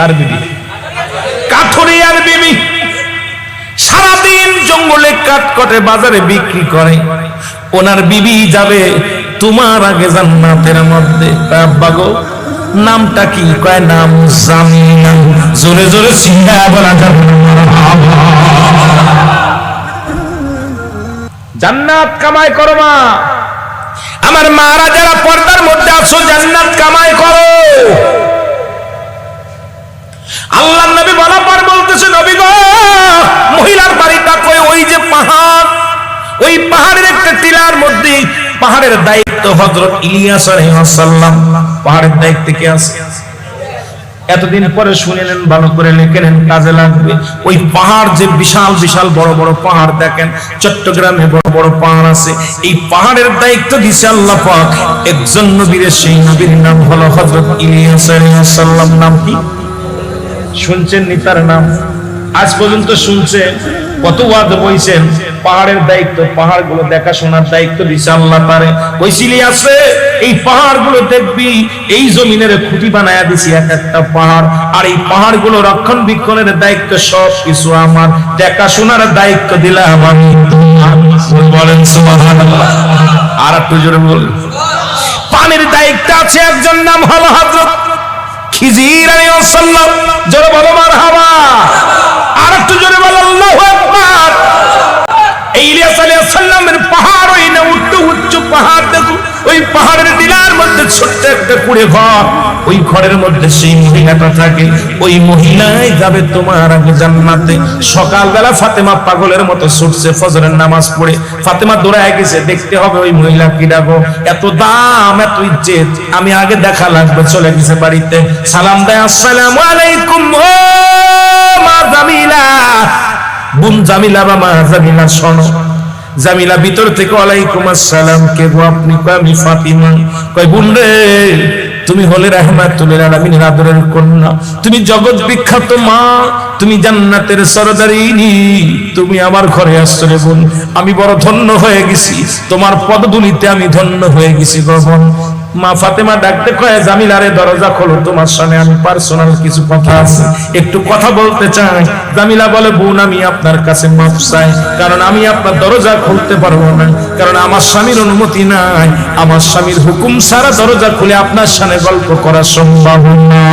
কার বিবি? কাঠুরিয়ার বিবি। সারাদিন জঙ্গলে কাঠ কটে বাজারে বিক্রি করে। ওনার বিবি যাবে তোমার আগে জান্নাতের মধ্যে। আব্বা গো নামটা কি? কয় নাম জামিলা। জোরে জোরে চিন্তা বলা যাবে জান্নাত কামাই করো মা। আমার মারা যারা পর্দার মধ্যে আছো জান্নাত কামাই করো। আল্লাহর নবী বলার পর বলতেছে নবী গো মহিলার বাড়িটা কই? ওই যে পাহাড়, ওই পাহাড়ের একটা টিলার মধ্যে। পাহাড়ের দায়িত্ব হযরত ইলিয়াস আলাইহিস সালাম। পাহাড়ের দায়িত্ব কে আছে? এতদিন পরে শুনেলেন, ভালো করে লিখে নেন, কাজে লাগবে। ওই পাহাড় যে বিশাল বিশাল বড় বড় পাহাড় দেখেন, চট্টগ্রামে বড় বড় পাহাড় আছে। এই পাহাড়ের দায়িত্ব দিয়েছে আল্লাহ পাক একজন নবীর। সেই নবীর নাম হলো হযরত ইলিয়াস আলাইহিস সালাম। নাম কি শুনছেন নি তার নাম? আজ পর্যন্ত শুনছেন? কত ওয়াজ বইছেন? পাহাড়ের দায়িত্ব, পাহাড়গুলো দেখাশোনার দায়িত্ব দিছে আল্লাহ তারে। কইছিলি আছে এই পাহাড়গুলো দেখবি, এই জমিনের খুঁটি বানায়া দিছি এক একটা পাহাড়। আর এই পাহাড়গুলো রক্ষণাবেক্ষণের দায়িত্ব সব কিছু আমার, দেখাশোনার দায়িত্ব দিলাম আমি। বলেন সুবহানাল্লাহ। আর একটু জোরে বলেন। পানির দায়িত্ব আছে একজন, নাম হলো হযরত খিজির আলাইহিস সালাম। জোরে বলো মারহাবা। আর একটু জোরে বলো আল্লাহু আকবার। এই ইলিয়াস আলাইহিস সালামের পাহাড়, ওই না উঁচু পাহাড় দেখো, ওই পাহাড়ের টিলার মধ্যে ছোট্ট একটা কুড়ে ঘর। ওই ঘরের মধ্যে সেই মহিলাটা থাকে। ওই মহিলাই যাবে তোমার আগে জান্নাতে। সকালবেলা ফাতেমা পাগলের মতো ছুটছে ফজরের নামাজ পড়ে। ফাতেমা দৌড়ায় গেছে, দেখতে হবে ওই মহিলা কি ডাকো। এত দাম, এত ইজ্জত, আমি আগে দেখা লাগবে। চলে গেছে বাড়িতে, সালাম দেয়, আসসালামু আলাইকুম ও মা জামিলা। বোন জামিলা বা মা জামিলা শোনো। জামিলা ভিতর থেকে ওয়ালাইকুম আসসালাম। কে গো আপনি? কয় আমি ফাতিমা। কয় বোন রে তুমি হলে রাহমাতুল আলামিনের আদরের কন্যা, তুমি জগৎ বিখ্যাত মা, তুমি জান্নাতের সরদারিনী, তুমি আমার ঘরে আসছো রে বোন। আমি বড় ধন্য হয়ে গেছি, তোমার পদধূলিতে আমি ধন্য হয়ে গেছি গো বোন। মা ফাতেমা ডাকতে কয় জামিলারে দরজা খোলো, তোমার সামনে আমি পার্সোনাল কিছু কথা আছে, একটু কথা বলতে চাই। জামিলা বলে বোন আমি আপনার কাছে মাফ চাই, কারণ আমি আপনার দরজা খুলতে পারবো না, কারণ আমার স্বামীর অনুমতি নাই। আমার স্বামীর হুকুম ছাড়া দরজা খুলে আপনার সামনে গল্প করা সম্ভব না।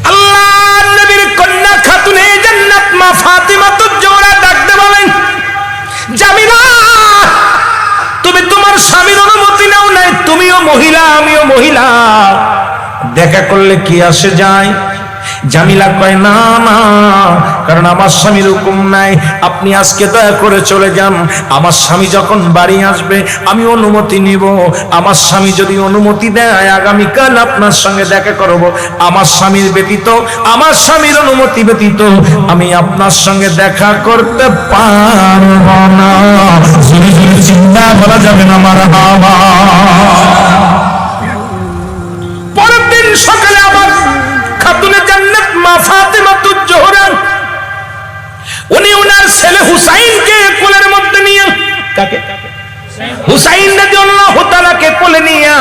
আল্লাহর নবীর কন্যা খাতুনে জান্নাত মা ফাতিমা তো জোড়া ডাকতে বলেন জামিলা তুমি তোমার স্বামীর অনুমতি নাও নাই, তুমিও মহিলা আমিও মহিলা, দেখা করলে কি আসে যায়? জামিলা কয় না না, কারণ আমার স্বামীর হুকুম নাই, আপনি আজকে দয়া করে চলে যান। আমার স্বামী যখন বাড়ি আসবে আমি অনুমতি নিব। আমার স্বামী যদি অনুমতি দেয় আগামীকাল আপনার সঙ্গে দেখা করব। আমার স্বামীর ব্যতীত, আমার স্বামীর অনুমতি ব্যতীত আমি আপনার সঙ্গে দেখা করতে পারব না। চিন্তা করা যাবে না মারহাবা। পরের দিন সকালে আমার খাতুনে জান্নাত মা ফাতিমাতুজ জোহরা উনি ওনার ছেলে হুসাইনকে কোলের মধ্যে নিয়ে, কাকে? হুসাইন রাদিয়াল্লাহু তাআলাকে কোলে নিয়ে,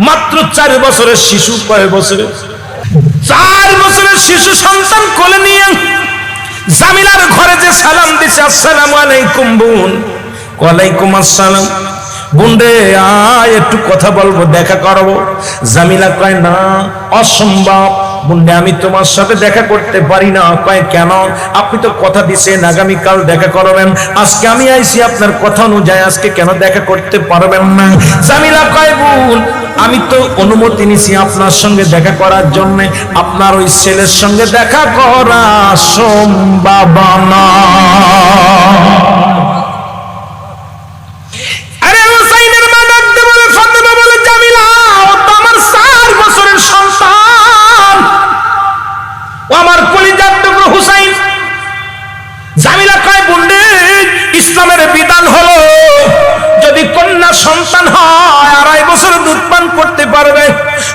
মাত্র 4 বছরের শিশু, কয় বছরের? 4 বছরের শিশু সন্তান কোলে নিয়ে জামিলার ঘরে যে সালাম দিছে, আসসালামু আলাইকুম বোন। ওয়ালাইকুম আসসালাম। বোন রে আয় একটু কথা বলবো, দেখা করবো। জামিলা কয় না, অসম্ভব বোনরে, আমি তোমার সাথে দেখা করতে পারি না। কয় কেন? আপনি তো কথা দিছেন আগামীকাল দেখা করবেন, আজকে আমি আইছি আপনার কথা অনুযায়ী, আজকে কেন দেখা করতে পারবেন না? জামিলা কয় বোন আমি তো অনুমতি নিছি আপনার সঙ্গে দেখা করার জন্য, আপনার ওই ছেলের সঙ্গে দেখা করা সম্ভব না। ইসলামের বিধান হলো যদি কন্যা সন্তান হয় 2.5 বছর দুধ পান করতে পারবে।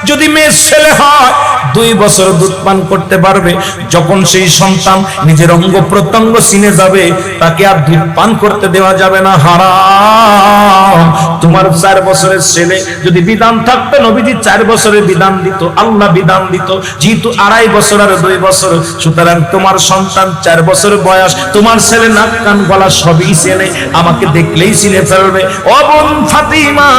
যদি মেয়ে ছেলে হয় 2 বছর দুধ পান করতে পারবে। যখন সেই সন্তান নিজের অঙ্গ প্রত্যঙ্গ চিনে যাবে, তাকে আর দুধ পান করতে দেওয়া যাবে না, হারাম। তোমার 4 বছরের ছেলে যদি বিধান থাকতো, নবীজি 4 বছরের বিধান দিত, আল্লাহ বিধান দিত, যেহেতু 2.5 বছর আর 2 বছর, সুতরাং তোমার সন্তান 4 বছর বয়স, তোমার ছেলে নাক কান গলা সবই চেনে, আমাকে দেখলেই চিনে ফেলবে। ও বোন ফাতিমা,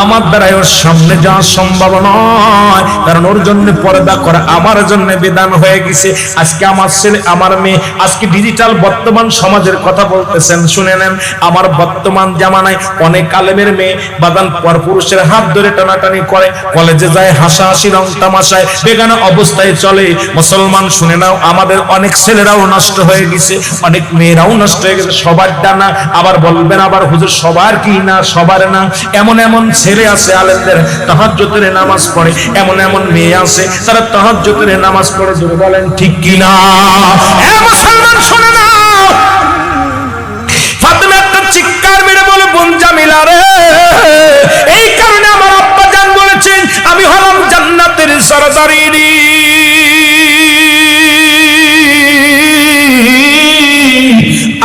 আমার দ্বারাই ওর সামনে যাওয়া সম্ভব নয়, কারণ ওর জন্য পর্দা করা আমার জন্য বিধান হয়ে গেছে। আজকে আমার ছেলে আমার মেয়ে, আজকে ডিজিটাল বর্তমান সমাজের কথা বলতেছেন, শুনে নেন। আমার বর্তমান জামানায় অনেক আলেমের মেয়ে বাদান পর পুরুষের হাত ধরে টানাটানি করে, কলেজে যায়, হাসাহাসি রং তামাশায় বেগানা অবস্থায় চলে। মুসলমান শুনে নাও, আমাদের অনেক ছেলেরাও নষ্ট হয়ে গেছে, অনেক মেয়েরাও নষ্ট হয়ে গেছে। সবার ডানা আবার বলবেন আবার হুজুর সবার কি না, সবার না। এমন এমন ছেলে আছে আলেমদের তাহাজ্জুদের নামাজ পড়ে, এমন এমন মেয়ে আছে তারা তাহাজ্জুদের নামাজ পড়ে। জোরে বলেন ঠিক কি না? এ মুসলমান শুনে নাও, ফাতেমা একটা চিৎকার মেরে বলে, বোন জামিলা রে, এই কারণে আমার আব্বা জান বলেছেন আমি হলাম জান্নাতের সরদারি,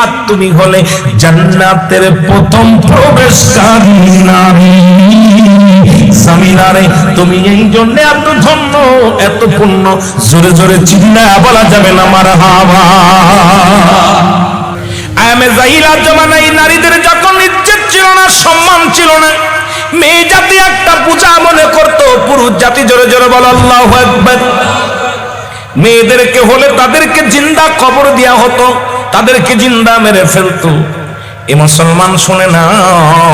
আর তুমি হলে জান্নাতের প্রথম প্রবেশকারী নারী। জামিলারে, তুমি এই জন্য এত ধন্য, এত পুণ্য, জোরে জোরে চিল্লায়া বলা যাবে না মারহাবা। আয়ামে জাহিলার জামানায় নারীদের যখন ইজ্জত ছিল না, সম্মান ছিল না, মেয়ে জাতি একটা পূজা মনে করত, পুরুষ জাতি জোরে জোরে বল আল্লাহু আকবার। মেয়েদেরকে হলে তাদেরকে জিন্দা কবর দেয়া হতো, তাদেরকে জিন্দা মেরে ফেলতো। এ মুসলমান শুনে নাও,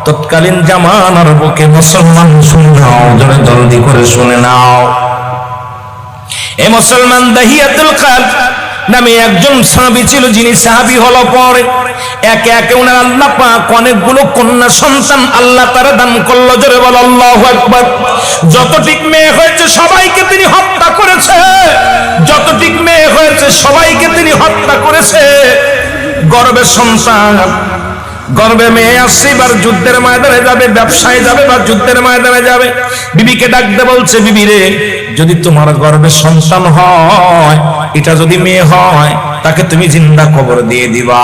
তৎকালীন জামানার বুকে মুসলমান শুনে নাও, জোরে জলদি করে শুনে নাও। এ মুসলমান দাহিয়াতুল কালব নামে একজন সাহাবী ছিল, যিনি সাহাবী হলো পরে একে একে ওনার আল্লাহ পাক অনেকগুলো কন্যা সন্তান আল্লাহ তারা দান করলো। জোরে বল আল্লাহু আকবার। যতটিক মেয়ে হয়েছে সবাইকে তিনি হত্যা করেছে, যতটিক মেয়ে হয়েছে সবাইকে তিনি হত্যা করেছে। গর্বে সন্তান, গর্বে মেয়ে আসছে, এবার যুদ্ধের ময়দানে যাবে, ব্যবসায় যাবে বা যুদ্ধের ময়দানে যাবে। বিবিকে ডাকতে বলছে, বিবি রে, যদি তোমার গর্বে সন্তান হয়, এটা যদি মেয়ে হয় তাকে তুমি জিন্দা কবর দিয়ে দিবা,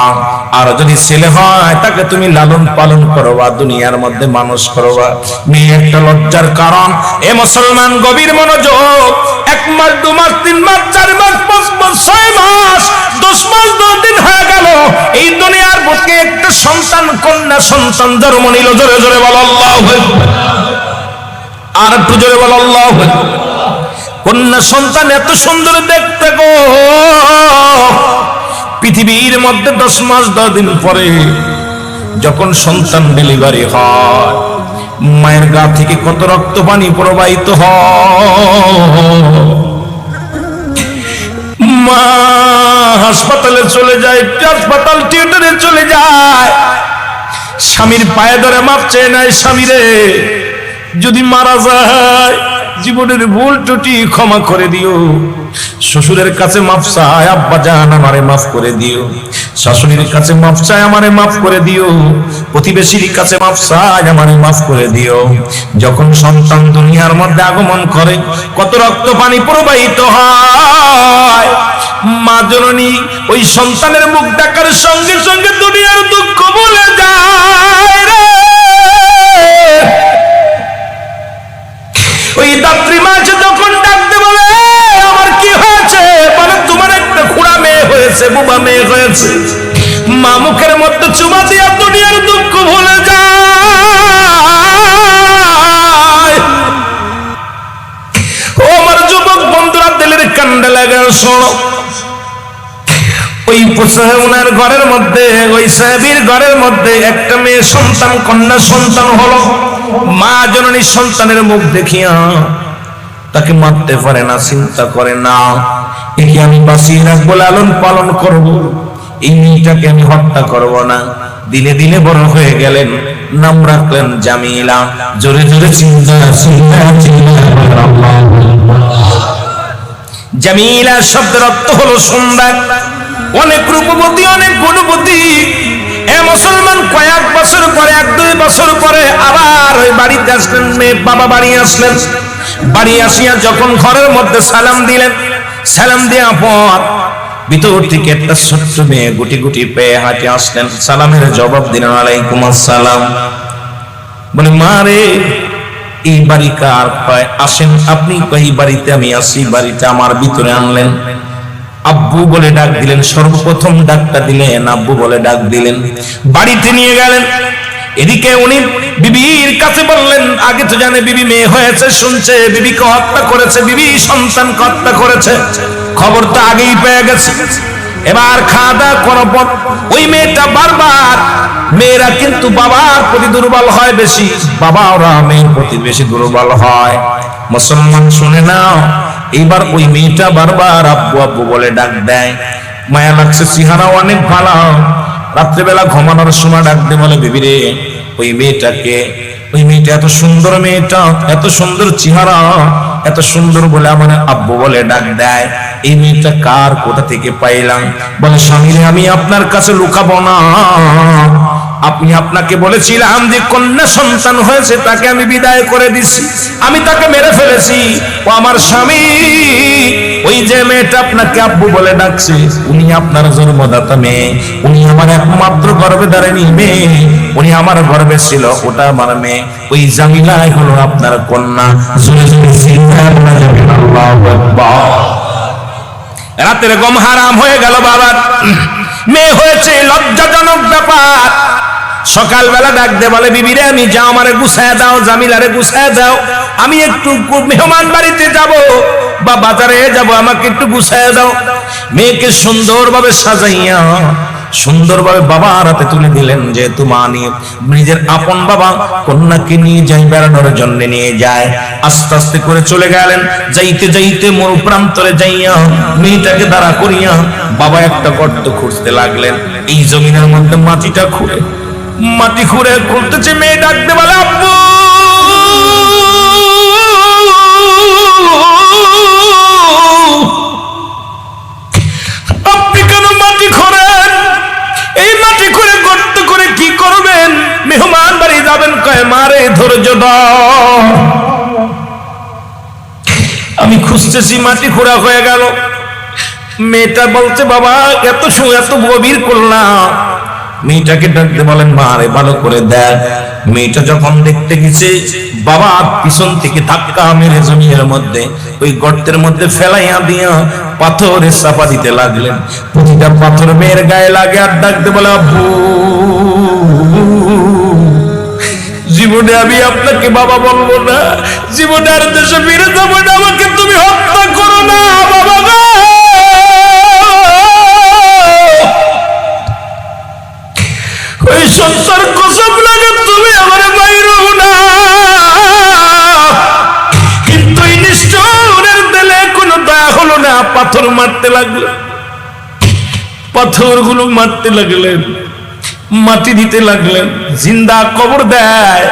আর যদি ছেলে হয় তাকে তুমি লালন পালন করবা, দুনিয়ার মধ্যে মানুষ করবা। মেয়ে একটা লজ্জার কারণ। এ মুসলমান গভীর মনোযোগ। 1 মাস 2 মাস 3 মাস 4 মাস 5 মাস 6 মাস 10 মাস 10 দিন হয়ে গেল, এই দুনিয়ার বুকে একটা সন্তান, কন্যা সন্তান জন্ম নিল। জোরে জোরে বল আল্লাহু আকবার। আর একটু জোরে বল আল্লাহু আকবার। কন্যা সন্তান এত সুন্দর দেখতে গো, পৃথিবীর মধ্যে 10 মাস 10 দিন পরে যখন সন্তান ডেলিভারি হয়, মায়ের গা থেকে কত রক্ত পানি প্রবাহিত হয়। মা হাসপাতালে চলে যায়, হাসপাতাল থিয়েটারে চলে যায়, স্বামীর পায়ে ধরে মাপ চেয়ে নেয়, স্বামী রে যদি মারা যায় জীবনের ভুল ত্রুটি ক্ষমা করে দিও। শ্বশুরের কাছে মাফ চায়, আব্বা জান আমারে মাফ করে দিও। শাশুড়ির কাছে মাফ চায়, আমারে মাফ করে দিও। প্রতিবেশীর কাছে মাফ চায়, আমারে মাফ করে দিও। যখন সন্তান দুনিয়ার মধ্যে আগমন করে, কত রক্ত পানি প্রবাহিত হয়। মা জননী ওই সন্তানের মুখ দেখার সঙ্গে সঙ্গে দুনিয়ার দুঃখ ভুলে যায় রে। ওই দাত্রী মা যখন ডাকতে বলে, আমার কি হয়েছে, বলে তোমার একটা খুড়া মেয়ে হয়েছে, বুবা মেয়ে হয়েছে। মা মুখের মধ্যে চুমা দিয়া দুনিয়ার দুঃখ ভুলে যায়। ও আমার যুবক বন্ধুরা, দিলের কান্ডা লাগা শোনো। ওই ওনার ঘরের মধ্যে, ওই সাহাবীর ঘরের মধ্যে একটা মেয়ে সন্তান, কন্যা সন্তান হলো। মা জননী সন্তানের মুখ দেখিয়া তাকে মারতে পারে না, চিন্তা করে না একে আমি বাঁচিয়ে রাখবো, লালন পালন করব, এই মেয়েটাকে আমি হত্যা করব না। দিনে দিনে বড় হয়ে গেলেন, নাম রাখলেন জামিলা। জোরে জোরে চিন্তা, জামিলা শব্দের অর্থ হলো সুন্দর, অনেক রূপবতী, অনেক গুণবতী। এ মুসলমান কয়েক বছর পরে, 1-2 2 বছর পরে আবার ওই বাড়িতে আসলেন, মেয়ে বাবা বাড়ি আসলেন। বাড়ি আসিয়া যখন ঘরের মধ্যে সালাম দিলেন, সালাম দেওয়ার পর ভিতর থেকে একটা ছোট্ট মেয়ে গুটি গুটি পেয়ে হাঁটে আসলেন, সালামের জবাব দিলেন আলাইকুম আসসালাম। বলে মা রে, এই বাড়ি কার? কয় আসেন আপনি। কয় এই বাড়িতে আমি আসি, বাড়িটা আমার ভিতরে আনলেন। আব্বু বলে ডাক দিলেন, সর্বপ্রথম ডাকটা দিলেন আব্বু বলে ডাক দিলেন, বাড়িতে নিয়ে গেলেন। এদিকে উনি বিবির কাছে বললেন, আগে তো জানে বিবি মেয়ে হয়েছে, শুনছে বিবিকে হত্যা করেছে, বিবি সন্তানকে হত্যা করেছে, খবর তো আগেই পেয়ে গেছে। এবার খাওয়া দাওয়া করার পর ওই মেয়েটা বারবার, মেয়েরা কিন্তু বাবার প্রতি দুর্বল হয় বেশি, বাবা ওরা মেয়ের প্রতি বেশি দুর্বল হয়। মুসলমান শুনে নাও, এইবার ওই মেয়েটা বারবার আব্বু আব্বু বলে ডাক দেয়। মায়া লাগছে, চেহারা অনেক ভালো। রাত্রেবেলা ঘুমানোর সময় ডাক দিয়ে বলে বিবি রে, ওই মেয়েটাকে, ওই মেয়েটা এত সুন্দর, মেয়েটা এত সুন্দর চেহারা, এত সুন্দর বলে আমার আব্বু বলে ডাক দেয়। এই মেয়েটা কার, কোথা থেকে পাইলাম? বলে স্বামী রে, আমি আপনার কাছে লুকাবো না, আপনাকে বলেছিলাম যে কন্যা সন্তান হয়েছে তাকে আমি বিদায় করে দিছি, আমি তাকে মেরে ফেলেছি। ও আমার স্বামী, ওই যে মেয়েটা আপনাকে আব্বু বলে ডাকছে, উনি আপনার জন্মদাতা মেয়ে, উনি আমার একমাত্র গর্ভে ধারণী মেয়ে, উনি আমার গর্ভে ছিল, ওটা আমার মেয়ে। ওই জামিলাই হলো আপনার কন্যা। জোরে জোরে সিলগালা যাবেন, আল্লাহু আকবার। রাতের ঘুম হারাম হয়ে গেল বাবার। মেয়ে হয়েছে, লজ্জাজনক ব্যাপার। সকালবেলা ডাক দে বলে বিবি রে, আমি যাও, আমারে গুছায় দাও, জামিলারে গুছায় দাও, আমি একটু মেহমান বাড়িতে যাব বা বাজারে যাব, আমাকে একটু গুছায় দাও। মেয়েকে সুন্দরভাবে সাজাইয়া সুন্দরভাবে বাবার হাতে তুলে দিলেন। যেহেতু মা নিয়ে নিজের আপন বাবা কন্যাকে নিয়ে যাই বেড়ানোর জন্য নিয়ে যায়, আস্তে আস্তে করে চলে গেলেন। যাইতে যাইতে মরু প্রান্তরে যাইয়া মেয়েটাকে দাঁড়া করিয়া বাবা একটা গর্ত খুঁড়তে লাগলেন। এই জমিনের মধ্যে মাটিটা খুঁড়ে, মাটি খুঁড়ে খুঁড়তেছে। মেয়ে ডাকতে বলে আব্বু, আপনি কেন মাটি খোঁড়েন? এই মাটি খুঁড়ে গর্ত করে কি করবেন? মেহমান বাড়ি যাবেন। কয় মারে ধৈর্য দাও, আমি খুঁজতেছি, মাটি খোঁড়া হয়ে গেল। মেয়েটা বলছে বাবা এত গভীর করলাম। মেয়েটাকে ডাকতে বলেন মা রে ভালো করে দেখ। মেয়েটা যখন দেখতে গেছে, বাবা পিছন থেকে ধাক্কা মেরে জমির মধ্যে ওই গর্তের মধ্যে ফেলাইয়া দিয়া পাথরে চাপা দিতে লাগলেন। প্রতিটা পাথর মেয়ের গায়ে লাগে। আর ডাকতে বলে আব্বু, জীবনে আমি আপনাকে বাবা বলবো না, জীবনে আর দেশে ফিরে যাবো না, আমাকে তুমি হত্যা করো না বাবা গো। ওই সন্তান কসম লাগে তুমি আমার বাইরো না। কিন্তু এই নিষ্ঠুরের দিলে কোনো দয়া হলো না। পাথর মারতে লাগলো, পাথরগুলো মারতে লাগলেন, মাটি দিতে লাগলেন, জিন্দা কবর দেয়।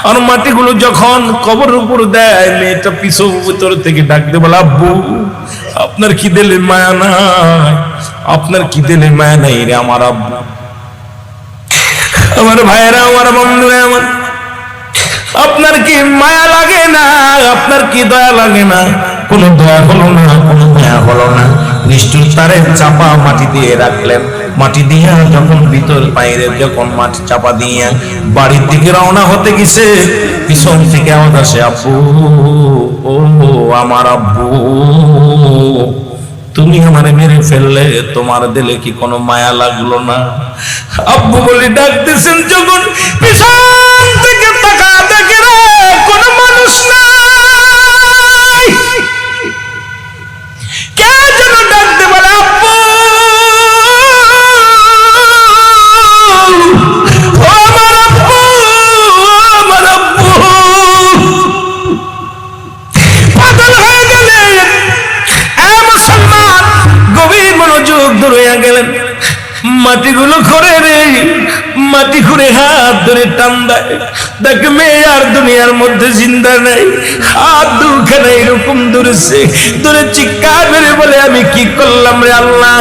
আর মাটিগুলো যখন কবরের উপর দেয়, মেয়েটা পিছু ভিতর থেকে ডাকতে বলে আব্বু, আপনার কি দিলে মায়া নাই? আপনার কি দিলে মায়া নাই রে আমার আব্বু? আমার ভাইয়েরা, আমার বন্ধুরা, আমার আপনার কি মায়া লাগে না? আপনার কি দয়া লাগে না? কোনো দয়া হলো না, কোনো মায়া হলো না। নিষ্ঠুর তারে চাপা মাটি দিয়ে রাখলেন। মাটি দিয়ে যখন ভিতর বাইরে যখন মাটি চাপা দিয়ে বাড়ির দিকে রওনা হতে গেছে, পিছন থেকে আওয়াজ আসে আব্বু, ও আমার আব্বু, তুমি আমারে মেরে ফেললে, তোমার দিলে কি কোনো মায়া লাগলো না? আব্বু বলে ডাকতেছেন। যখন পিছন থেকে তাকা দেখে রে কোনো মানুষ নাই, কে যেন ডাকতে বলে আব্বু, ও আমার আব্বু, আমার আব্বু। পাগল হয়ে গেলেন মুসলমান, গভীর মনোযোগ ধরে গেলেন। মাটিগুলো ঘরে রে, মাটি ঘুরে হাত ধরে টান দেয়, দেখে মেয়ে আর দুনিয়ার মধ্যে জিন্দা নাই। হাত দুখানে এরকম ধরেছে, ধরে চিৎকার মেরে বলে আমি কি করলাম রে আল্লাহ,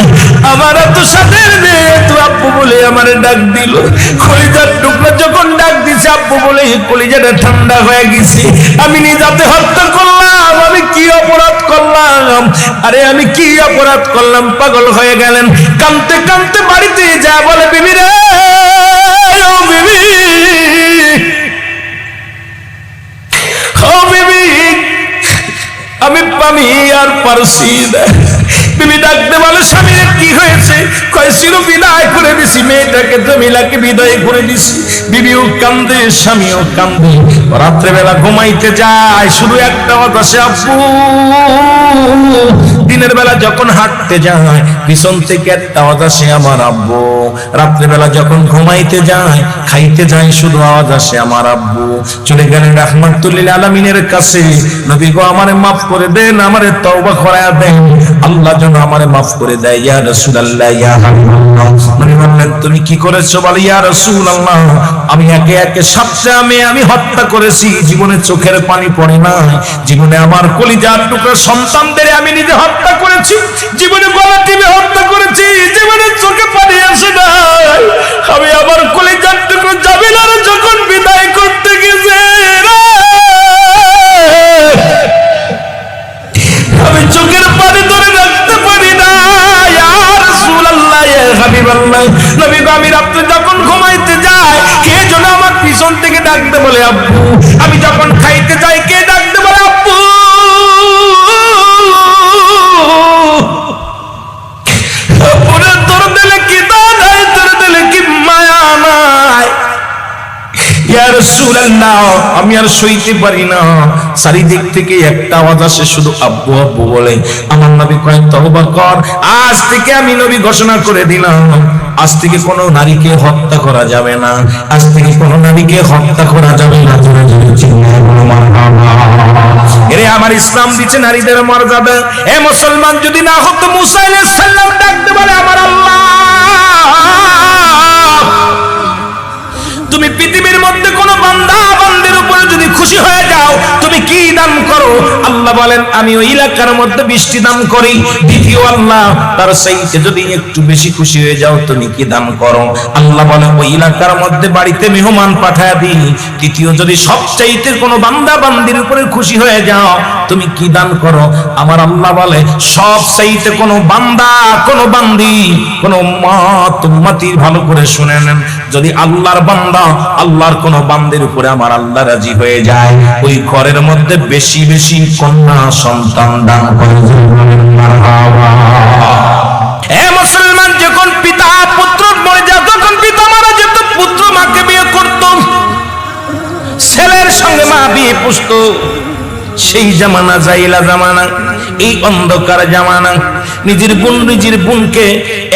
আমার এত সাথের মেয়ে তো আব্বু বলে আমার ডাক দিল। খলিজার টুকরা যখন ডাক গেছে আব্বু বলে কলিজাটা ঠান্ডা হয়ে গেছে। আমি নিজাতে হত্যা করলাম, আমি কি অপরাধ করলাম, আরে আমি কি অপরাধ করলাম? পাগল হয়ে গেলেন। কাঁদতে কাঁদতে বাড়িতে যা বলে বিবি রে, ও বিবি, ও বিবি, আমি আর পারছি না। বিবি ডাকতে বলে স্বামী কি হয়েছে? কয় ছিল বিদায় করে দিছি, মেয়েটাকে জমিলাকে বিদায় করে দিছি। বিবিও কান্দে, স্বামীও কান্দে। রাত্রেবেলা ঘুমাইতে যায়, শুধু একটা কথা আসে, আব্বু। দিনের বেলা যখন হাঁটতে যায় পিছন থেকে একটা আওয়াজ আসে, আমার আব্বু। রাত্রেবেলা যখন ঘুমাইতে যায়, খাইতে যায়, শুধু আওয়াজ আসে, আমার আব্বু। চলে গেলেন রাহমাতুল্লিল আলামিনের কাছে। নবী গো আমারে মাফ করে দেন, আমারে তওবা করায়া দেন, আল্লাহ যেন আমারে মাফ করে দেয়। ইয়া রাসূলুল্লাহ, ইয়া হাবিবাল্লাহ। নবী বললেন তুমি কি করেছো? বলে ইয়া রাসূলুল্লাহ, আমি একে একে সাতটা আমি হত্যা করেছি। জীবনে চোখের পানি পড়ে না, জীবনে আমার কলিজার টুকরা সন্তানদের আমি নিজে হত্যা করেছি, জীবনে গলা টিপে হত্যা করেছি, জীবনে চোখে পানি আসে না। আমি আমার কলিজার টুকরা জামিলার যখন বিদায় করতে গেছে, আমি চোখের পানি ধরে রাখতে পারি না। ইয়া রাসূলুল্লাহ, ইয়া হাবিবাল্লাহ। নবী গো আমি রাতে যখন ঘুমাইতে যাই, কে যেন আমার পিছন থেকে ডাকতে বলে আব্বু। আমি যখন খাইতে যাই, কে ডাকতে বলে আব্বু। ওরে তোর দিলে কি দান নাই, তোর দিলে কি মায়া নাই। ইয়া রাসূলুল্লাহ, আমি আর সইতে পারি না। চারিদিক থেকে একটা আওয়াজ আসে, শুধু আব্বু আব্বু বলে। আমার নবী কয় তওবা কর, আজ থেকে আমি নবী ঘোষণা করে দিলাম, আজ থেকে কোনো নারীকে হত্যা করা যাবে না, আজ থেকে কোনো নারীকে হত্যা করা যাবে না। এরে আমার ইসলাম দিচ্ছে নারীদের মর্যাদা। এ মুসলমান যদি না হতো, মুসা আলাইহিস সালাম ডাকতে বলে আমার আল্লাহ, তুমি পৃথিবীর মধ্যে কোন বান্দা বান্দির উপরে যদি খুশি হয়ে যাও, তুমি কি দান করো? আল্লাহ বলেন আমি ওই এলাকার মধ্যে বৃষ্টি দান করি। দ্বিতীয় আল্লাহ, তার চাইতে যদি একটু বেশি খুশি হয়ে যাও, তুমি কি দান করো? আল্লাহ বলে ওই এলাকার মধ্যে বাড়িতে মেহমান পাঠায় দিই। তৃতীয়, যদি সবচাইতে কোনো বান্দা বান্দির উপরে খুশি হয়ে যাও, তুমি কি দান করো? আমার আল্লাহ বলে সব চাইতে কোনো বান্দা, কোনো বান্দি, কোনো উম্মতি, ভালো করে শুনে নেন, যদি আল্লাহর বান্দা, আল্লাহর কোন বান্দির উপরে আমার আল্লাহ রাজি হয়ে যায়, ওই ঘরের মধ্যে বেশি বেশি কন্যা সন্তান দান করে। এ মুসলমান, যখন পিতা পুত্র মরে যায়, তখন পিতা মারা যেত, পুত্র মাকে বিয়ে করত, ছেলের সঙ্গে মা বিয়ে পুষত। সেই জামানা জাইলা জামানা, এই অন্ধকার জামানা। নিজের বোনকে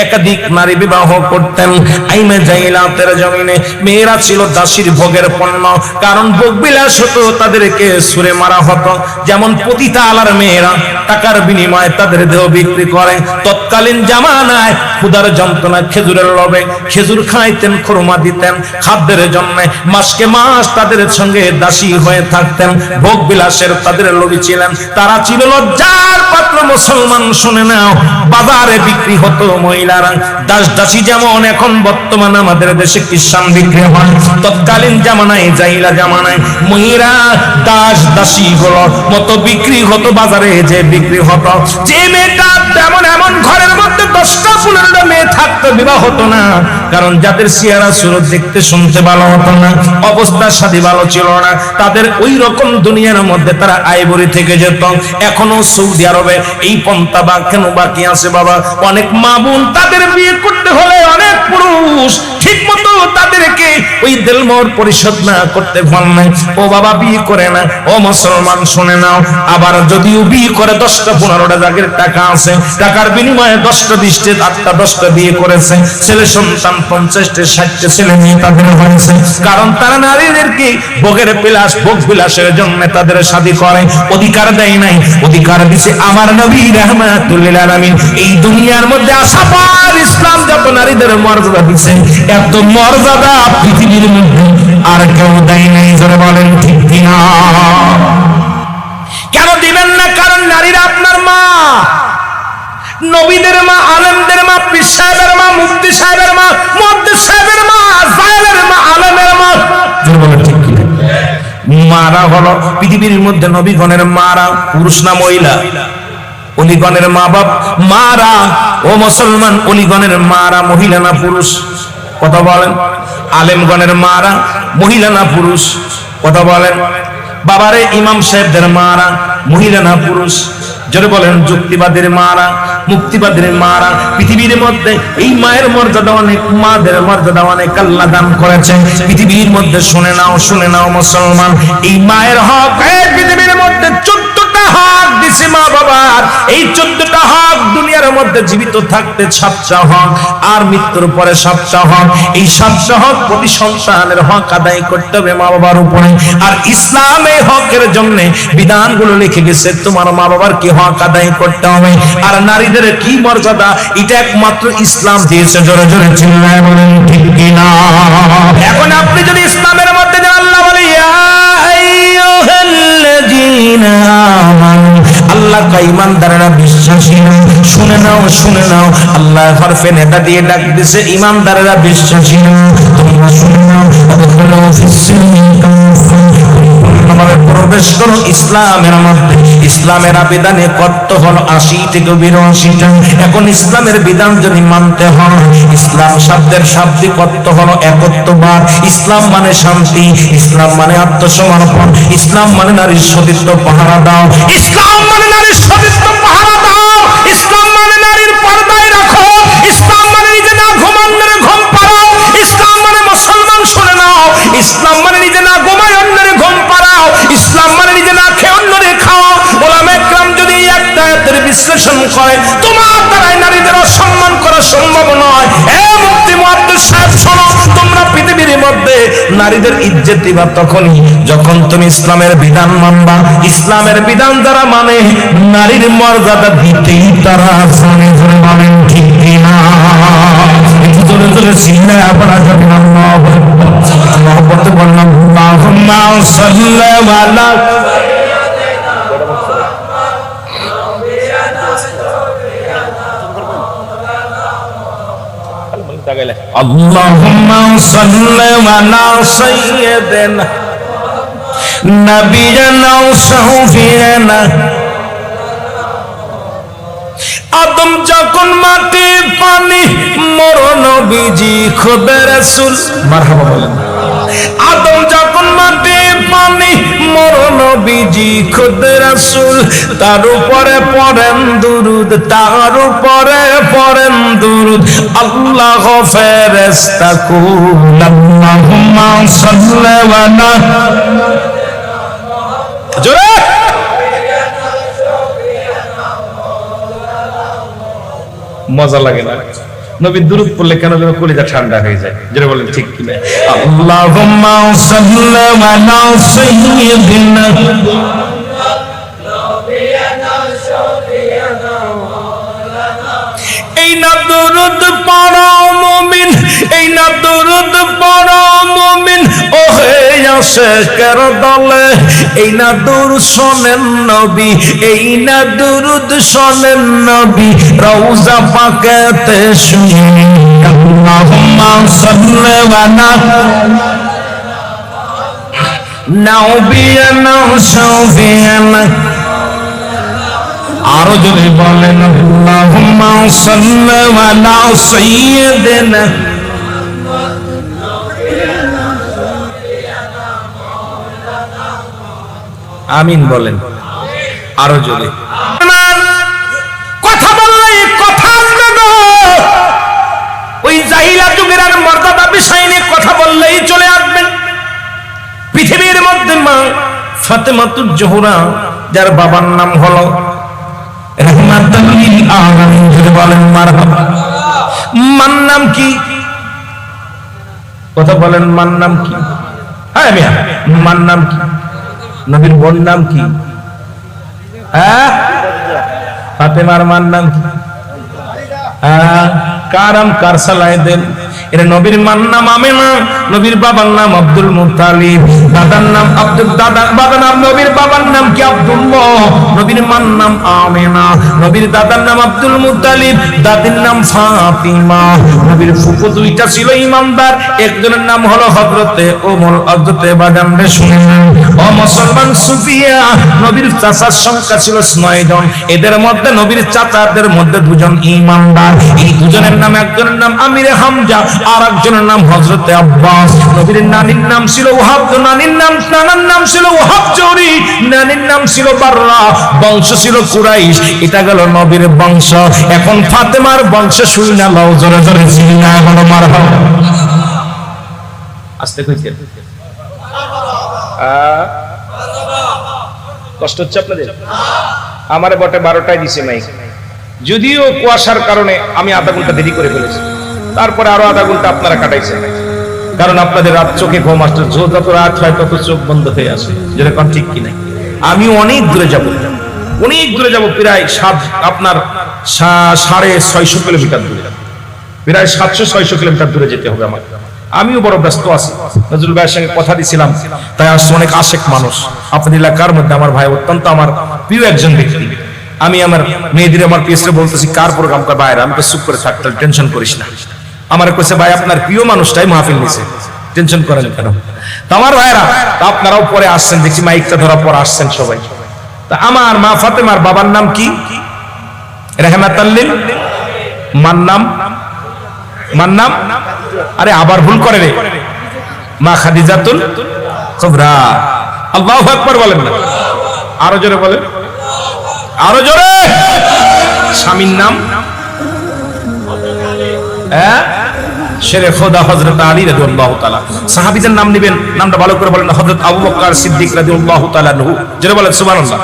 একাধিক নারী বিবাহ করতেন। আইমে জাইলাতের জমিনে মেয়েরা ছিল দাসীর ভোগের পণ্য, কারণ ভোগ বিলাস হতো, তাদেরকে ছুঁড়ে মারা হতো। যেমন পতিতা আলার মেয়েরা টাকার বিনিময়ে তাদের দেহ বিক্রি করে। তৎকালীন জামানায় ক্ষুধার যন্ত্রণা, খেজুরের লোভে খেজুর খাইতেন, খুরমা দিতেন খাদ্যের জন্য, মাসকে মাস তাদের সঙ্গে দাসী হয়ে থাকতেন, ভোগ বিলাসের তাদের লোভী ছিলেন। তারা ছিল লজ্জার পাত্র। মুসলমান শুনে নাও, বাজারে বিক্রি হতো মহিলারা দাস দাসী, যেমন এখন বর্তমান আমাদের দেশে খ্রিস্টান বিক্রি হয়। তৎকালীন জামানায়, জাইলা জামানায় মহিলা দাস দাসী হলো মতো বিক্রি হতো, বাজারে যে বিক্রি হতো। যে মেয়েটা এমন এমন ঘরের মধ্যে 10টা 15টা মেয়ে থাকতো, বিবাহ হতো না, কারণ যাদের চেহারা সুরত দেখতে শুনতে ভালো হতো না, অবস্থা সাথী ভালো ছিল না, তাদের ওই রকম দুনিয়ার মধ্যে তারা আইবরি থেকে যেত। এখনো সৌদি আরবে এই পন্থা বা কেন বাকি আছে বাবা। অনেক মা বোন, তাদের বিয়ে করতে হলে অনেক পুরুষ ঠিক মতো তাদেরকে ওই দেলমোর পরিশোধ না করতে পারলে ও বাবা বিয়ে করে না। ও মুসলমান শুনে নাও, আবার যদিও বিয়ে করে 10টা 15টা জাগের টাকা আছে, টাকার বিনিময়ে 10টা 20টা 8টা 10টা বিয়ে করেছে, ছেলে সন্তান 50টা 60টা ছেলে মেয়ে তাদের হয়েছে, কারণ তারা নারীদেরকে ভোগের বিলাস, ভোগ বিলাসের জন্য তাদের শাদী করে। অধিকার দেয় নাই, অধিকার দিছে আমার নবী রাহমাতুল্লিল আলামিন। এই দুনিয়ার মধ্যে আসার পর ইসলাম যত নারীদের মর্যাদা দিছে, এত মর্যাদা পৃথিবীর মধ্যে আর কেউ দেয় নাই। যারা বলেন ঠিক কিনা? কেন দিবেন না? কারণ নারীরা আপনার মা, নবীদের মা, আলেমদের মা, পীর সাহেবের মা, মুফতি সাহেবের মা, মুহাদ্দিস সাহেবের মা, জাহেলের মা, আলেমের মা। যারা বলেন মারা হলো পৃথিবীর মধ্যে নবীগণের মারা পুরুষ না মহিলা? অলিগণের মা বাপ মারা, ও মুসলমান, অলিগণের মারা মহিলা না পুরুষ? কথা বলেন। আলেমগণের মারা মহিলা না পুরুষ? কথা বলেন। বাবারে ইমাম সাহেবদের মারা মহিলা না পুরুষ? জোরে বলেন। যুক্তিবাদের মারা, মুক্তিবাদের মারা। পৃথিবীর মধ্যে এই মায়ের মর্যাদা অনেক, মাদের মর্যাদা অনেক আল্লাহ দান করেছেন পৃথিবীর মধ্যে। শুনে নাও মুসলমান, এই মায়ের হক পৃথিবীর মধ্যে 14টা হক দিছে মা বাবার। এই 14টা হক দুনিয়ার মধ্যে জীবিত থাকতে 7টা হক, আর মৃত্যুর পরে 7টা হক। এই 7টা হক প্রতি সন্তানের হক আদায় করতে হবে মা বাবার উপরে। আর ইসলামে হকের জন্য বিধানগুলো লিখে গেছে, তোমার মা বাবার কি হক আদায় করতে হবে, আর নারীদের কি মর্যাদা, এটা একমাত্র ইসলাম দিয়েছে। জোরে জোরে চিল্লায় বলেন ঠিক কিনা? এখন আপনি যদি ইসলামের মধ্যে যে আল্লাহ বলে আল্লাহ ইমানদারেরা বিশ্বাসী, শুনে নাও আল্লাহ হরফে নেতা দিয়ে ডাক দিছে, ইমানদারেরা বিশ্বাসী তোমরা শুনে নাও, প্রবেশ করো ইসলামের মধ্যে। ইসলামের আবেদনে কত হলো 80 থেকে 82টা। এখন ইসলামের বিধান যদি মানতে হয়, ইসলাম শব্দের শাব্দিক অর্থ হলো 71 বার। ইসলাম মানে শান্তি, ইসলাম মানে আত্মসমর্পণ, ইসলাম মানে নারীর সতীত্ব পাহারা দাও, ইসলাম মানে নারীর সতীত্ব পাহারা দাও, ইসলাম মানে নারীর পর্দায় রাখো, ইসলাম মানে নিজে না ঘুমানোর ঘুম পাড়াও, ইসলাম মানে মুসলমান শুনে নাও, ইসলাম মানে নিজে না ঘুমায় অন্যের ঘুম পাড়াও, ইসলাম মানে নিজে না খেয়ে অন্যরে খাও। ওলামা একরাম যদি একটা আয়াতের বিশ্লেষণ করে, তোমার দ্বারাই নারীদের অসম্মান করা সম্ভব নয়। মুফতি মুহাদ্দিস সাহেব শোনো, তোমরা পৃথিবীর মধ্যে নারীদের ইজ্জত দিবা তখনই যখন তুমি ইসলামের বিধান মানবা। ইসলামের বিধান যারা মানে নারীর মর্যাদা দিতেই তারা জানে। জোরে বলেন ঠিক কিনা? একটু জোরে জোরে চিল্লায় আপনারা যাবেন মহব্বতে বললাম আল্লাহুম্মা সাল্লি আলা আল্লাহুম্মা সাল্লি আলা সাইয়্যিদিনা নবিয়িনা শাফিঈনা। আদম যখন মাটি পানি মোর নবীজি খুদে রাসূল, মারহাবা বলেন। আদম যখন মাটি পানি মোর নবীজি খুদে রাসূল, তার উপরে পড়েন দুরুদ, তার উপরে পড়েন দুরুদ আল্লাহ ফেরেশতা কুল। আল্লাহুম্মা সাল্লি আলা জোরে মজা লাগে না? নবী দুরূদ পড়লে কেন যেন কলিজা ঠান্ডা হয়ে যায়। যেটা বলেন ঠিক কিনা? আল্লাহুম্মা সাল্লি আলা সাইয়্যিদিনা এই না দুরূদ পড়ো মুমিন, এই না দুরূদ পড়ো মুমিন ও হে আশিকের দলে, এই না দুরূদ শোনেন নবী, এই না দুরূদ শোনেন নবী রওজা পাকেতে শুনে। আল্লাহুম্মা সাল্লি আলা নবিয়িনা শাফিঈনা। আরো জোরে বলেন আল্লাহুম্মা সাল্লি আলা সাইয়্যিদিনা। আমিন বলেন আরো জোরে। কথা বললেই কথা আসবে গো, ওই জাহিলা যুগের আর মর্যাদা বিষয় নিয়ে কথা বললেই চলে আসবেন। পৃথিবীর মধ্যে মা ফাতেমাতুজ জোহরা, যার বাবার নাম হলো রাহমাতুল লিল আলামিন, যদি বলেন মারহাবা। মার নাম কি? কথা বলেন মার নাম কি? হ্যাঁ মিয়া, মার নাম কি? নবীর বোন নাম কি? ফাতেমার মার নাম কি? কারাম কার সালায় দেন। এর নবীর মার নাম আমেনা, নবীর বাবার নাম আব্দুল মুত্তালিব, দাদার নাম আব্দুল বাবার নাম, নবীর বাবার নাম কি আব্দুল্লাহ, নবীর মার নাম আমেনা, নবীর দাদার নাম আব্দুল মুত্তালিব, দাদির নাম ফাতিমা। নবীর ফুফু দুইটা ছিল ইমানদার, একজনের নাম হলো হযরতে ওমর, হযরতে বাজান রে শুনেন ও মুসলমান সুফিয়া, নবীর চাচার সংখ্যা ছিল 9 জন, এদের মধ্যে নবীর চাচাদের মধ্যে দুজন ইমানদার, এই দুজনের নাম, একজনের নাম আমিরে হামজা আর একজনের নাম হযরতে আব্বাস। নবীর নানির নাম ছিল ওহাব, নানার নাম ছিল ওহাব জরি, নানির নাম ছিল বাররা, বংশ ছিল কুরাইশ, এটা গেল নবীর বংশ। এখন ফাতেমার বংশ শুই না, লও জোরে জোরে সিনা বলো মারহাবা। আস্তে কইছেন কষ্ট হচ্ছে আপনাদের? আমারে বটে 12টায় দিছে মাইক, যদিও কুয়াশার কারণে আমি আধা ঘন্টা দেরি করে ফেলেছি, তারপরে আরো আধা ঘন্টা আপনারা কাটাইছেন, কারণ আপনাদের রাত চোখে ঘুম আসছে, যত রাত হয় তত চোখ বন্ধ হয়ে আসে, যেরকম ঠিক কিনা। আমি অনেক দূরে যাব, প্রায় আপনার 650 কিলোমিটার দূরে, প্রায় 700-600 কিলোমিটার দূরে যেতে হবে আমার। আমিও বড় ব্যস্ত আছি, নজরুল ভাইয়ের সঙ্গে কথা দিছিলাম, তাই আসছে অনেক আশেক মানুষ আপনাদের এলাকার মধ্যে। আমার ভাই অত্যন্ত আমার প্রিয় একজন ব্যক্তি, আমি আমার মেয়েদের আমার পিএসরে বলতেছি কার প্রোগ্রাম কর বাইরে, আমি তো চুপ করে থাকতে, টেনশন করিস না। আমার কাছে ভাই আপনার প্রিয় মানুষটাই মাহফিল নিছে, টেনশন করেন কেন? তো আমার ভাইরা, আপনারাও পরে আসছেন, দেখছি মাইকটা ধরা পর আসছেন সবাই। তা আমার মা ফাতেমার বাবার নাম কি? রাহমাতাল্লিল, মার নাম আরে আবার ভুল করে রে, মা খাদিজাতুল কুবরা। আল্লাহু আকবার বলেন না, আরো জোরে বলেন, আরো জোরে। স্বামীর নাম শেরে খোদা হযরত আলী রাদিয়াল্লাহু তাআলা। সাহাবীদের নাম নেবেন, নামটা ভালো করে বলেন, হযরত আবু বকর সিদ্দিক রাদিয়াল্লাহু তাআলা আনহু, জোরে বলেন সুবহানাল্লাহ।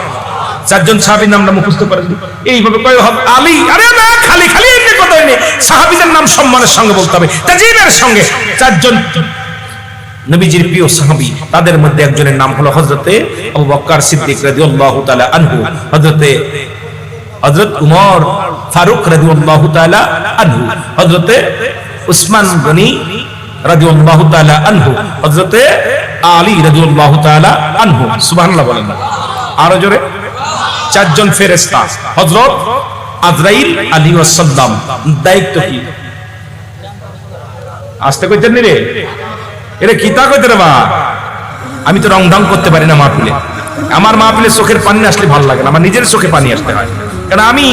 4 জন সাহাবীর নামটা মুখস্থ করেন, এইভাবে কয় আলী, আরে না খালি খালি এই কথা নেই, সাহাবীদের নাম সম্মানের সঙ্গে বলতে হবে, তাজিমের সঙ্গে। 4 জন নবীজির প্রিয় সাহাবী, তাদের মধ্যে একজনের নাম হলো হযরতে আবু বকর সিদ্দিক রাদিয়াল্লাহু তাআলা আনহু, হযরত উমর ফারুক রাদিয়াল্লাহু তাআলা আনহু, হযরতে উসমান গনি রাদিয়াল্লাহু তাআলা আনহু, হযরতে আলী রাদিয়াল্লাহু তাআলা আনহু। সুবহানাল্লাহ বলেন না, আরো জোরে। 4 জন ফেরেশতা, হযরত আজরাইল আলাইহিস সালাম, দায়িত্ব কি? আস্তে কইতেন নি রে, এরে কিতা কইতে রে বা, আমি তো রং ঢং করতে পারি না মাহফিলে। আমার মাহফিলে চোখের পানি আসলে ভালো লাগে না, আমার নিজের চোখে পানি আসতে হয়, কারণ আমি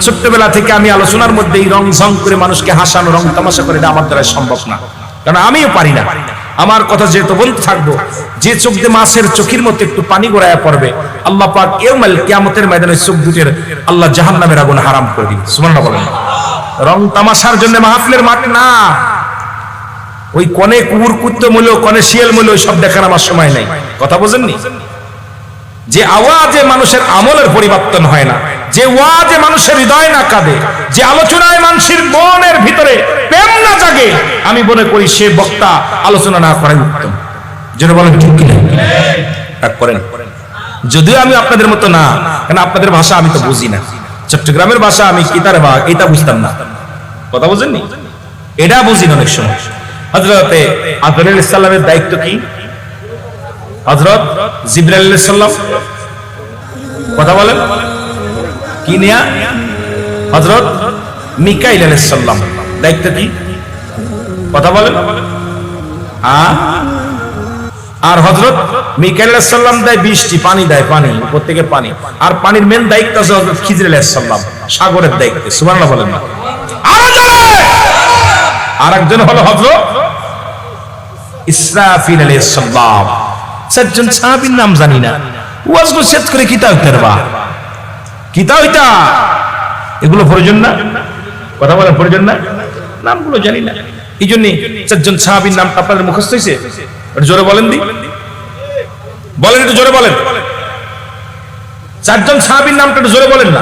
ছোট্টবেলা থেকে আমি আলোচনার মধ্যে রং ঝং করে মানুষকে হাসানো, রং তামাশা করে, এটা আমার দ্বারা সম্ভব না, কারণ আমিও পারি না। আমার কথা যেহেতু বলতে থাকবো, যে চোখ দিয়ে মাছের চোখের মধ্যে একটু পানি গড়ায়া পড়বে, আল্লাহ পাক ইয়াউমাল কিয়ামতের ময়দানে চোখ দুটের আল্লাহ জাহান্নামের আগুন হারাম করে দিবেন। সুবহানাল্লাহ বলেন। রং তামাশার জন্য মাহফিলের মাঠ না, ওই কোনে কুকুর কুত্তে মূল্য, কোনে শিয়াল মূল্য, সব দেখার আমার সময় নাই, কথা বোঝেননি? যে আওয়াজে মানুষের আমলের পরিবর্তন হয় না, যে ওয়াজে মানুষের হৃদয় না কাঁদে, যে আলোচনায় মানুষের মনের ভিতরে প্রেম না জাগে, আমি মনে করি সে বক্তা আলোচনা না করাই উত্তম। যেন বলেন ঠিক কিনা? রাগ করেন, যদিও আমি আপনাদের মতো না, কারণ আপনাদের ভাষা আমি তো বুঝি না, চট্টগ্রামের ভাষা আমি কিতার বা এটা বুঝতাম না, কথা বুঝেননি? এটা বুঝি না অনেক সময়। হযরতে আদরের ইসলামের দায়িত্ব কি? হযরত জিবরাইল আলাইহিস সালাম, কথা বলেন কি নিয়া? হযরত মিকাইল আলাইহিস সালাম দায়িত্ব কি? কথা বলেন। আর হযরত মিকাইল আলাইহিস সালাম দেয় বৃষ্টি, পানি দেয়, পানি উপর থেকে পানি, আর পানির মেন দায়িত্ব আছে হযরত খিজির আলাইহিস সালাম, সাগরের দায়িত্ব। সুবহানাল্লাহ বলেন না, আরো জোরে। আর একজন হলো হযরত ইসরাফিল আলাইহিস সালাম। 4 জন সাহাবীর নাম জানি না, ওয়াজ নসিহত করে কিতাব করবা, কিতাব এটা এগুলো প্রয়োজন না, কথা বলেন প্রয়োজন না, নামগুলো জানি না। এই জন্য 4 জন সাহাবীর নাম আপনাদের মুখস্থ হয়েছে, একটু জোরে বলেন দি, বলেন একটু জোরে বলেন। 4 জন সাহাবীর নামটা একটু জোরে বলেন না।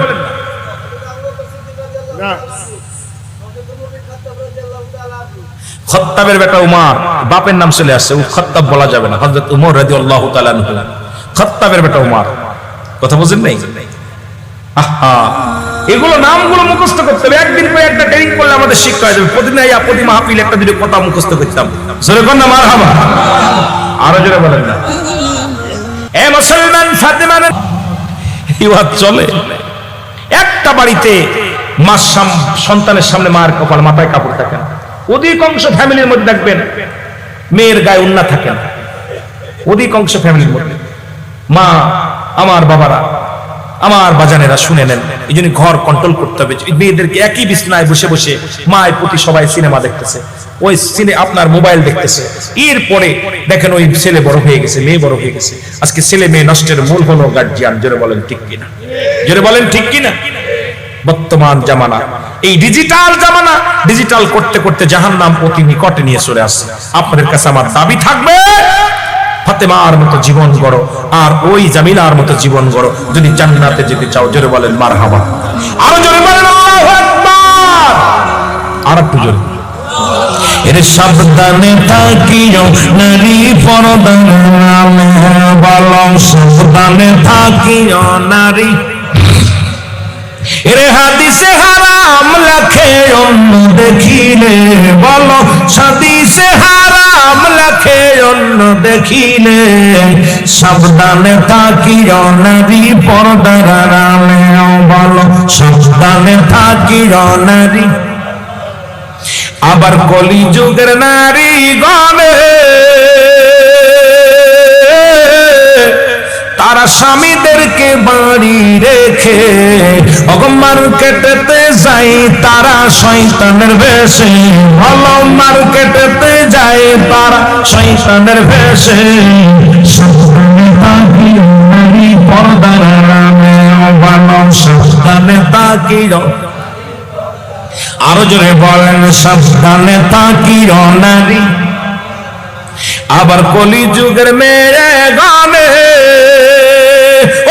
খাত্তাবের বেটা উমর, বাপের নাম চলে আসছে, খাত্তাব বলা যাবে না, হযরত উমর রাদিয়াল্লাহু তাআলা আনহু, খাত্তাবের বেটা উমর, কথা বুঝেন নাই? আহা, এগুলো নামগুলো মুখস্থ করতে হবে। একদিন করে একটা ট্রেনিং করলে আমাদের শিক্ষা হয়ে যাবে। প্রতিদিন আইয়া প্রতি মাহফিলে একটা দুটো কথা মুখস্থ করতাম। জোরে কোন না মারহাবা, আরো জোরে বলেন না। এ মুসলমান ফাতেমা ইওয়াজ চলে। একটা বাড়িতে মার সন্তানের সামনে মার কপাল মাথায় কাপড় থাকে না। অধিকাংশ ফ্যামিলির মধ্যে দেখবেন মেয়ের গায়ে ওড়না থাকে না। অধিকাংশ ফ্যামিলির মধ্যে মা, আমার বাবারা, আমার বাজানেরা শুনে নেন, এই জন্য ঘর কন্ট্রোল করতে হবে। মেয়েদেরকে একই বিছনায় বসে বসে মায়ের প্রতি সবাই সিনেমা দেখতেছে, ওই আপনার মোবাইল দেখতেছে। এরপরে দেখেন ওই ছেলে বড় হয়ে গেছে, মেয়ে বড় হয়ে গেছে। আজকে ছেলে মেয়ে নষ্টের মূল হলো গার্জিয়ান। জোরে বলেন ঠিক কিনা, জোরে বলেন ঠিক কিনা। বর্তমান জামানা এই ডিজিটাল জামানা, ডিজিটাল করতে করতে জাহান্নাম অতি নিকটে নিয়ে চলে আসছে। আপনাদের কাছে আমার দাবি থাকবে, ফাতেমার মতো জীবন গড়ো আর ওই জামিলার মতো জীবন গড়ো যদি জান্নাতে যেতে চাও। জোরে বলেন মারহাবা, আরো জোরে বলেন আল্লাহু আকবার, আর একটু জোরে। এর সাবধানে থাকিও নারী পরদান নামে বলো, সাবধানে থাকিও নারী। এর হাদিসে হারাম লেখে অন্য দেখিলে বলো, হাদিসে হারাম লেখে অন্য দেখিলে। সাবধানে থাকিও নারী পর্দার আড়ালে বলো, সাবধানে থাকিও নারী। আবার কলিযুগের নারী গণে তারা স্বামীদেরকে বাড়ি রেখে মার্কেটেতে যাই, তারা শয়তানের বেশে। ভালো মার্কেটেতে যাই তারা শয়তানের বেশে। সাবধানে থাকিও নারী পর্দার আড়ালে বলো, সাবধানে থাকিও। আরো জোরে বলেন সাবধানে থাকিও নারী। আবার কলিযুগের মেয়ে গানে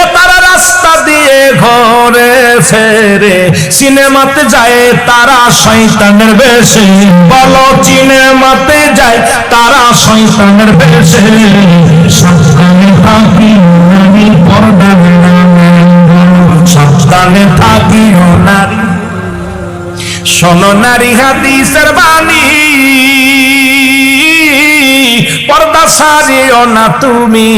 ও তারা রাস্তা দিয়ে ঘরে ফেরে, সিনেমাতে যায় তারা শয়তানের বেশে। বলো সিনেমাতে যায় তারা শয়তানের বেশে। সাবধানে থাকিও নারী পর্দার আড়ালে, সাবধানে থাকিও নারী। শোনো নারী হাদিসের বাণী, পর্দা সারিও না তুমি।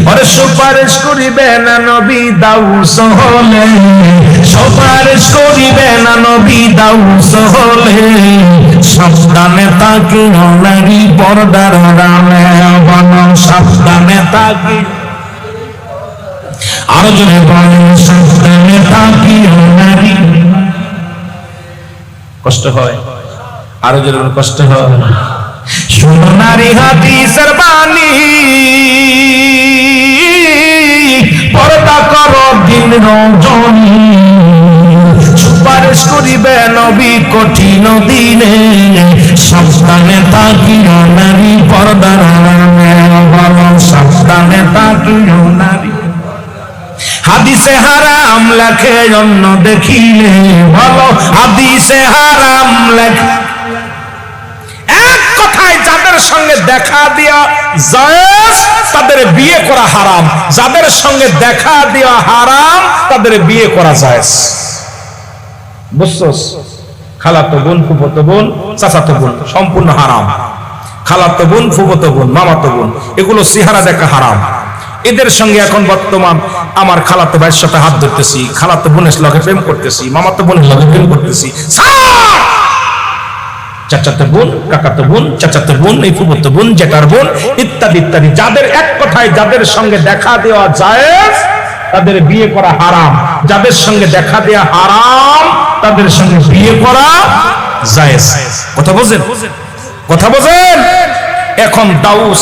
ওরে সুপারিশ করিবে না নবী দাউস হলে, সুপারিশ করিবে না নবী দাউস হলে। সাবধানে থাকিও নারী পর্দার আড়ালে বলো, সাবধানে থাকিও। আরো জোরে বলেন সাবধানে থাকিও নারী। কষ্ট হয়, আরো জোরে কষ্ট হয়। শোনো নারী হাদিসের বাণী, পর্দা করো দিন রজনী। সুপারিশ করিবে নবী কঠিন দিনে। সাবধানে থাকিও নারী পর্দার আড়ালে বলো, সাবধানে থাকিও নারী। হাদিসে হারাম লেখে অন্য দেখিলে ভালো, হাদিসে হারাম লেখে। এক কথায় যাদের সঙ্গে দেখা দেওয়া জায়েজ তাদের বিয়ে করা হারাম, যাদের সঙ্গে দেখা দেওয়া হারাম তাদের বিয়ে করা জায়েজ। বুঝছস? খালাতো বোন, ফুফাতো বোন, চাচাতো বোন সম্পূর্ণ হারাম। খালাতো বোন, ফুফাতো বোন, মামাতো বোন এগুলো চেহারা দেখা হারাম। এদের সঙ্গে এখন বর্তমান আমার খালাতো ভাইয়ের সাথে হাত ধরতেছি, খালাতো বোনের লগে প্রেম করতেছি, মামাতো বোনের লগে প্রেম করতেছি। চাচাতো বোন, কাকাতো বোন, চাচাতো বোন, এই ফুফাতো বোন, জেঠার বোন ইত্যাদি ইত্যাদি, যাদের এক কথায় যাদের সঙ্গে দেখা দেওয়া জায়েজ তাদের বিয়ে করা হারাম, যাদের সঙ্গে দেখা দেওয়া হারাম তাদের সঙ্গে বিয়ে করা জায়েজ। কথা বোঝেন? কথা বোঝেন? এখন দাউস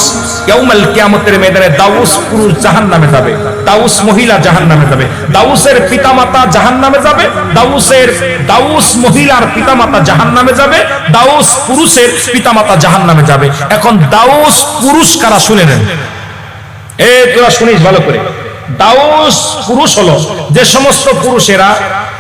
ইয়াউমাল কিয়ামতের ময়দানে দাউস পুরুষ জাহান্নামে যাবে, দাউস মহিলা জাহান্নামে যাবে। দাউসের পিতামাতা জাহান্নামে যাবে, দাউস মহিলার পিতামাতা জাহান্নামে যাবে, দাউস পুরুষের পিতামাতা জাহান্নামে যাবে। এখন দাউস পুরুষ কারা শুনে নেন, তোরা শুনিস ভালো করে। দাউস পুরুষ হলো যে সমস্ত পুরুষেরা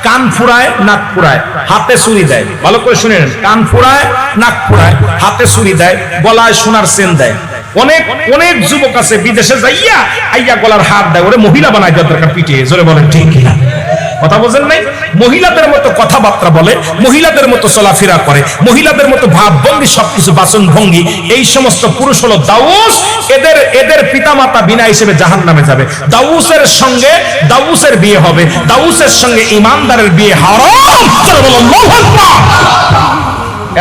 কান ফুরায়, নাক ফুরায়, হাতে চুরি দেয়। ভালো করে শুনে নেন, কান ফুরায়, নাক ফুরায়, হাতে চুরি দেয়, গলায় সোনার চেন দেয়। অনেক অনেক যুবক আছে বিদেশে যাইয়া আইয়া গলার হাত দেয়, ওরে মহিলা বানায় দেওয়ার দরকার পিটিয়ে। জোরে বলেন ঠিক কিনা? কথা বোঝেন নাই? মহিলাদের মতো কথাবার্তা বলে, মহিলাদের মতো চলাফেরা করে, মহিলাদের মতো ভাব ভঙ্গি, সবকিছু বাচন ভঙ্গি, এই সমস্ত পুরুষ হলো দাউস। এদের পিতামাতা বিনা হিসেবে জাহান্নামে যাবে। দাউসের সঙ্গে দাউসের বিয়ে হবে, দাউসের সঙ্গে ইমানদারের বিয়ে হারাম।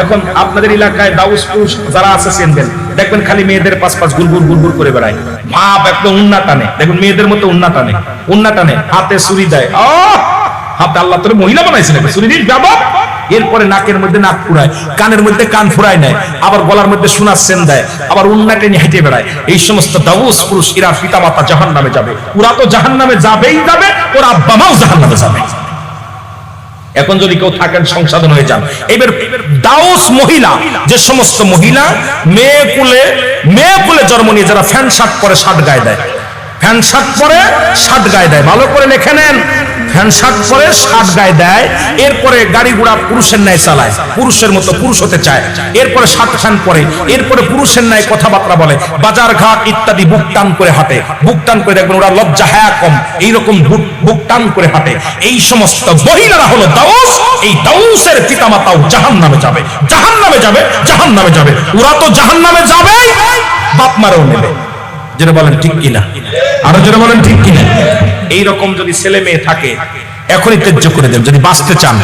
এখন আপনাদের এলাকায় দাউস পুরুষ যারা আছে চেনবেন, দেখবেন খালি মেয়েদের পাশ গুলগুল গুলগুল করে বেড়ায়, ভাব একদম উন্না টানে, দেখবেন মেয়েদের মতো উন্না টানে, হাতে ছুরি দেয়। হাতে আল্লাহ তোরে মহিলা বানাইছে নাকি, ছুরি দিস যাবো। এরপরে নাকের মধ্যে নাক ফুরায়, কানের মধ্যে কান ফুরায় নেয়, আবার গলার মধ্যে সোনার সেন দেয়, আবার উন্না টেনে হেঁটে বেড়ায়। এই সমস্ত দাউস পুরুষ এরা পিতামাতা জাহান্নামে যাবে। ওরা তো জাহান্নামে যাবেই যাবে, ওর আব্বা মাও জাহান্নামে যাবে। এখন যদি কেউ থাকেন সংশোধন হয়ে যান। এবার দাউস মহিলা, যে সমস্ত মহিলা মেয়ে কুলে জন্ম নিয়ে যারা ফ্যান শার্ট পরে শার্ট গায়ে দেয়, ফ্যান শার্ট পরে শার্ট গায়ে দেয়, ভালো করে লিখে নেন, ফ্যান শার্ট পরে শার্ট গায়ে দেয়, এরপরে গাড়ি ঘোড়া পুরুষের ন্যায় চালায়, পুরুষের মতো পুরুষ হতে চায়, এরপরে শার্ট ফ্যান পরে, এরপরে পুরুষের ন্যায় কথাবার্তা বলে, বাজার ঘাট ইত্যাদি বুক টান করে হাঁটে, বুক টান করে, দেখবেন ওরা লজ্জা হায়া কম, এইরকম বুক টান করে হাঁটে। এই সমস্ত মহিলারা হলো দাউস। এই দাউসের পিতামাতাও জাহান্নামে যাবে, জাহান্নামে যাবে, জাহান্নামে যাবে। ওরা তো জাহান্নামে যাবে, বাপ মারাও নেবে। যেটা বলেন ঠিক কিনা, আরো যেটা বলেন ঠিক কিনা। এইরকম যদি ছেলে মেয়ে থাকে এখনই ত্যায্য করে দেন যদি বাঁচতে চান।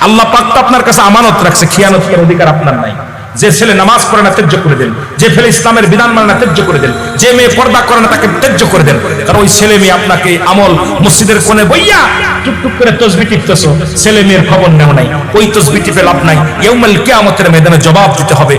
আল্লাহ পাক তো আপনার কাছে আমানত রাখছে, খিয়ানত করার অধিকার আপনার নাই। যে ছেলে নামাজ পড়ে না ত্যায্য করে দেন, যে ছেলে ইসলামের বিধান মানে না ত্যায্য করে দেন, যে মেয়ে পর্দা করে না তাকে ত্যায্য করে দেন। কারণ ওই ছেলে মেয়ে আপনাকে আমল মসজিদের কোণে বইয়া টুকটুক করে তসবিহ টিপতেছো, ছেলে মেয়ের খবর নেও নাই, ওই তসবিহ টিপে লাভ নাই। ইয়াউমুল কিয়ামতের ময়দানে জবাব দিতে হবে।